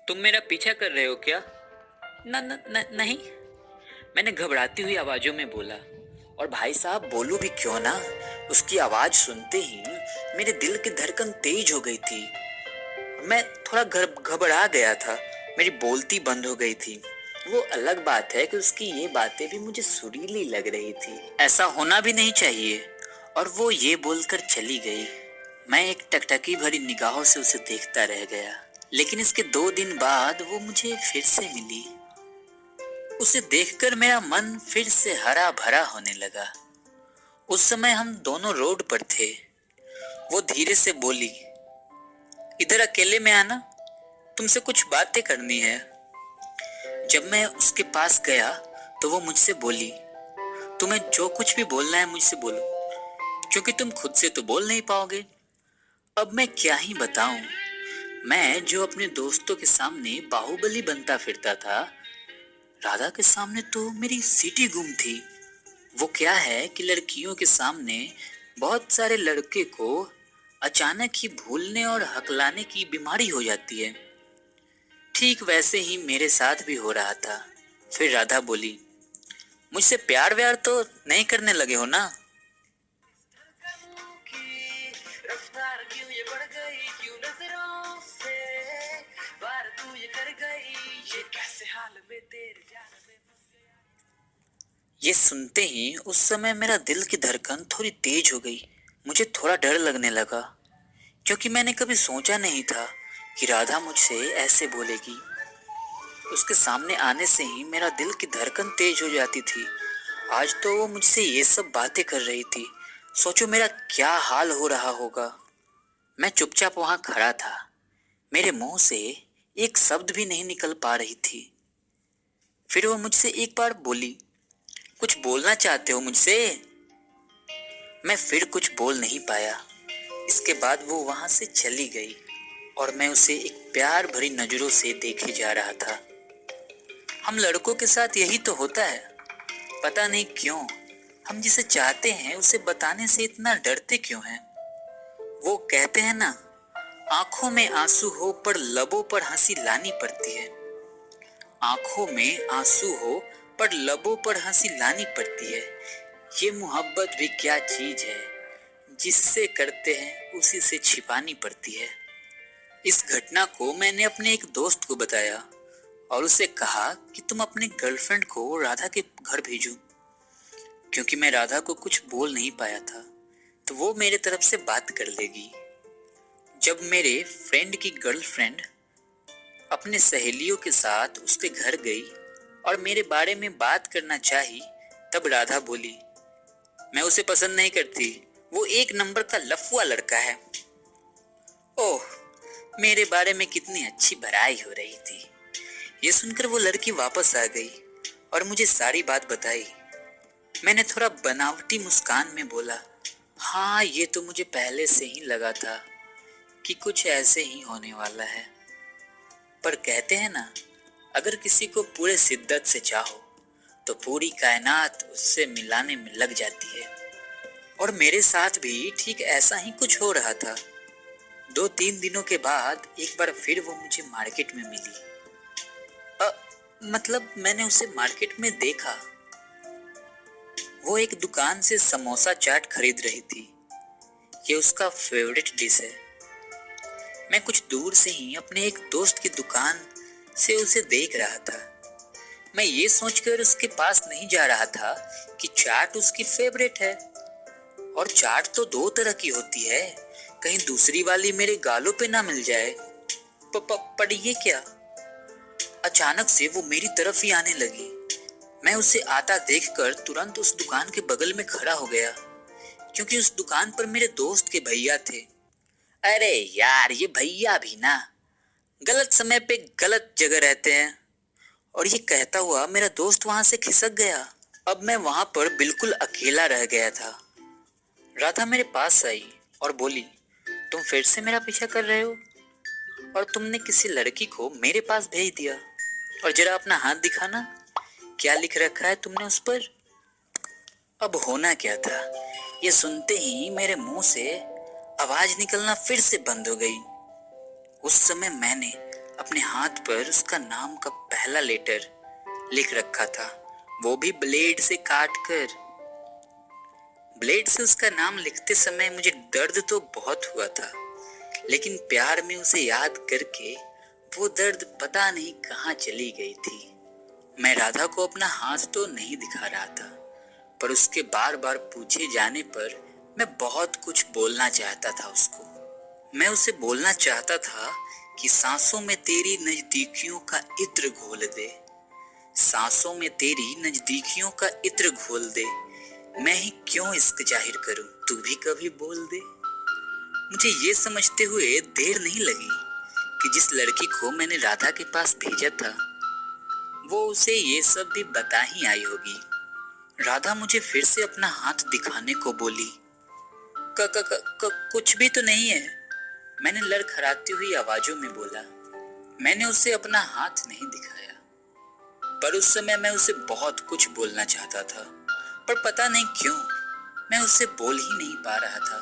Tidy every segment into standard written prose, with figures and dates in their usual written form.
तुम मेरा पीछा कर रहे हो क्या? न, न, न, नहीं। मैंने घबराती हुई आवाजों में बोला। और भाई साहब बोलूं भी क्यों ना, उसकी आवाज सुनते ही मेरे दिल की धड़कन तेज हो गई थी। मैं थोड़ा घबरा गया था। मेरी बोलती बंद हो गई थी। वो अलग बात है कि उसकी ये बातें भी मुझे सुरीली लग रही थी। ऐसा होना भी नहीं चाहिए। और वो ये बोलकर चली गई। मैं एक टकटकी भरी निगाहों से उसे देखता रह गया। लेकिन इसके 2 दिन बाद वो मुझे फिर से मिली। उसे देखकर मेरा मन फिर से हरा भरा होने लगा। उस समय हम दोनों रोड पर थे। वो धीरे से बोली, इधर अकेले में आना, तुमसे कुछ बातें करनी है। जब मैं उसके पास गया तो वो मुझसे बोली, तुम्हें जो कुछ भी बोलना है मुझसे बोलो, क्योंकि तुम खुद से तो बोल नहीं पाओगे। अब मैं क्या ही बताऊं। मैं जो अपने दोस्तों के सामने बाहुबली बनता फिरता था, राधा के सामने तो मेरी सीटी गुम थी। वो क्या है कि लड़कियों के सामने बहुत सारे लड़के को अचानक ही भूलने और हकलाने की बीमारी हो जाती है। ठीक वैसे ही मेरे साथ भी हो रहा था। फिर राधा बोली, मुझसे प्यार व्यार तो नहीं करने लगे हो ना? रफ्तार क्यों ये बढ़ गई, क्यों नजरों से बार तू ये कर गई, ये कैसे हाल में तेरे जान में फंस गया। ये सुनते ही उस समय मेरा दिल की धड़कन थोड़ी तेज हो गई। मुझे थोड़ा डर लगने लगा, क्योंकि मैंने कभी सोचा नहीं था कि राधा मुझसे ऐसे बोलेगी। उसके सामने आने से ही मेरा दिल की धड़कन तेज हो जाती थी। आज तो वो मुझसे ये सब बातें कर रही थी। सोचो मेरा क्या हाल हो रहा होगा। मैं चुपचाप वहां खड़ा था। मेरे मुंह से एक शब्द भी नहीं निकल पा रही थी। फिर वो मुझसे एक बार बोली, कुछ बोलना चाहते हो मुझसे? मैं फिर कुछ बोल नहीं पाया। इसके बाद वो वहां से चली गई और मैं उसे एक प्यार भरी नजरों से देखे जा रहा था। हम लड़कों के साथ यही तो होता है। पता नहीं क्यों हम जिसे चाहते हैं उसे बताने से इतना डरते क्यों हैं। वो कहते हैं ना, आंखों में आंसू हो पर लबों पर हंसी लानी पड़ती है। आंखों में आंसू हो पर लबों पर हंसी लानी पड़ती है। ये मोहब्बत भी क्या चीज है, जिससे करते हैं उसी से छिपानी पड़ती है। इस घटना को मैंने अपने एक दोस्त को बताया और उसे कहा कि तुम अपने गर्लफ्रेंड को राधा के घर भेजो, क्योंकि मैं राधा को कुछ बोल नहीं पाया था तो वो मेरे तरफ से बात कर लेगी। जब मेरे फ्रेंड की गर्लफ्रेंड अपने सहेलियों के साथ उसके घर गई और मेरे बारे में बात करना चाही, तब राधा बोली, मैं उसे पसंद नहीं करती, वो एक नंबर का लफुआ लड़का है। ओह, मेरे बारे में कितनी अच्छी भराई हो रही थी। ये सुनकर वो लड़की वापस आ गई और मुझे सारी बात बताई। मैंने थोड़ा बनावटी मुस्कान में बोला, हाँ ये तो मुझे पहले से ही लगा था कि कुछ ऐसे ही होने वाला है। पर कहते हैं ना, अगर किसी को पूरे शिद्दत से चाहो तो पूरी कायनात उससे मिलाने में लग जाती है। और मेरे साथ भी ठीक ऐसा ही कुछ हो रहा था। 2-3 दिनों के बाद एक बार फिर वो मुझे मार्केट में मिली। अ, मतलब मैंने उसे मार्केट में देखा। वो एक दुकान से समोसा चाट खरीद रही थी। ये उसका फेवरेट डिश है। मैं कुछ दूर से ही अपने एक दोस्त की दुकान से उसे देख रहा था। मैं ये सोचकर उसके पास नहीं जा रहा था कि चाट उसकी फेवरेट है। और चाट तो 2 तरह की होती है, कहीं दूसरी वाली मेरे गालों पे ना मिल जाए। पर ये क्या? अचानक से वो मेरी तरफ ही आने लगी। मैं उसे आता देखकर तुरंत उस दुकान के बगल में खड़ा हो गया, क्योंकि उस दुकान पर मेरे दोस्त के भैया थे। अरे यार, ये भैया भी ना गलत समय पे गलत जगह रहते हैं। और ये कहता हुआ मेरा दोस्त वहां से खिसक गया। अब मैं वहां पर बिल्कुल अकेला रह गया था। राधा मेरे पास आई और बोली, तुम फिर से मेरा पीछा कर रहे हो और तुमने किसी लड़की को मेरे पास भेज दिया। और जरा अपना हाथ दिखाना, क्या लिख रखा है तुमने उस पर? अब होना क्या था, ये सुनते ही मेरे मुंह से आवाज निकलना फिर से बंद हो गई। उस समय मैंने अपने हाथ पर उसका नाम का पहला लेटर लिख रखा था, वो भी ब्लेड से काट कर। ब्लेड से उसका नाम लिखते समय मुझे दर्द तो बहुत हुआ था, लेकिन प्यार में उसे याद करके वो दर्द पता नहीं कहाँ चली गई थी। मैं राधा को अपना हाथ तो नहीं दिखा रहा था, पर उसके बार बार पूछे जाने पर मैं बहुत कुछ बोलना चाहता था उसको। मैं उसे बोलना चाहता था कि सांसों में तेरी नजदीकियों का इत्र घोल दे, सांसों में तेरी नजदीकियों का इत्र घोल दे, मैं ही क्यों इश्क जाहिर करूं, तू भी कभी बोल दे। मुझे ये समझते हुए देर नहीं लगी कि जिस लड़की को मैंने राधा के पास भेजा था वो उसे ये सब भी बता ही आई होगी। राधा मुझे फिर से अपना हाथ दिखाने को बोली। क, क, क, क, कुछ भी तो नहीं है, मैंने लड़खड़ाती हुई आवाजों में बोला। मैंने उसे अपना हाथ नहीं दिखाया, पर उस समय मैं उसे बहुत कुछ बोलना चाहता था, पर पता नहीं क्यों मैं उससे बोल ही नहीं पा रहा था।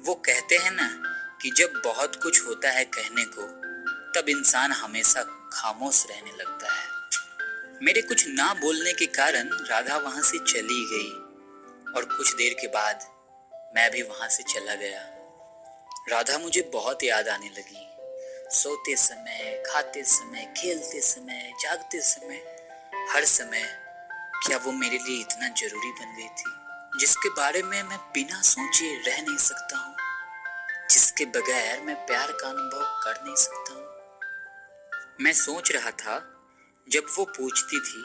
वो कहते हैं ना कि जब बहुत कुछ होता है कहने को, तब इंसान हमेशा खामोश रहने लगता है। मेरे कुछ ना बोलने के कारण राधा वहां से चली गई और कुछ देर के बाद मैं भी वहां से चला गया। राधा मुझे बहुत याद आने लगी। सोते समय, खाते समय, खेलते समय, जागते समय, हर समय क्या वो मेरे लिए इतना जरूरी बन गई थी, जिसके बारे में मैं बिना सोचे रह नहीं सकता हूँ, जिसके बगैर मैं प्यार का अनुभव कर नहीं सकता हूँ। मैं सोच रहा था जब वो पूछती थी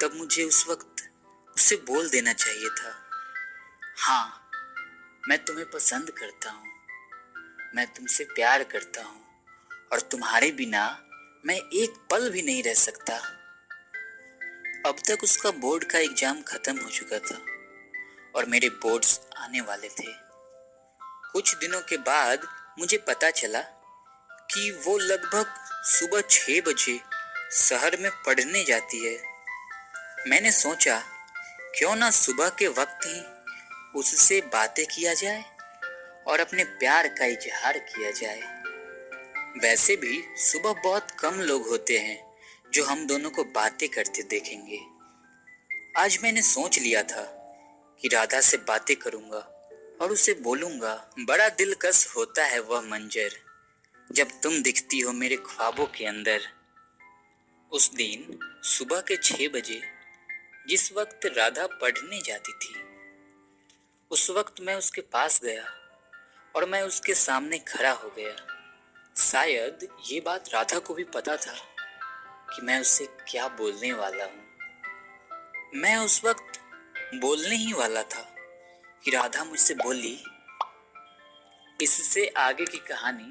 तब मुझे उस वक्त उसे बोल देना चाहिए था, हाँ मैं तुम्हें पसंद करता हूँ, मैं तुमसे प्यार करता हूँ और तुम्हारे बिना मैं एक पल भी नहीं रह सकता। अब तक उसका बोर्ड का एग्जाम खत्म हो चुका था और मेरे बोर्ड्स आने वाले थे। कुछ दिनों के बाद मुझे पता चला कि वो लगभग सुबह 6 बजे शहर में पढ़ने जाती है। मैंने सोचा क्यों ना सुबह के वक्त ही उससे बातें किया जाए और अपने प्यार का इजहार किया जाए। वैसे भी सुबह बहुत कम लोग होते हैं जो हम दोनों को बातें करते देखेंगे। आज मैंने सोच लिया था कि राधा से बातें करूंगा और उसे बोलूंगा। बड़ा दिलकश होता है वह मंजर जब तुम दिखती हो मेरे ख्वाबों के अंदर। उस दिन सुबह के 6 बजे जिस वक्त राधा पढ़ने जाती थी, उस वक्त मैं उसके पास गया और मैं उसके सामने खड़ा हो गया। शायद ये बात राधा को भी पता था कि मैं उससे क्या बोलने वाला हूँ। मैं उस वक्त बोलने ही वाला था कि राधा मुझसे बोली, इससे आगे की कहानी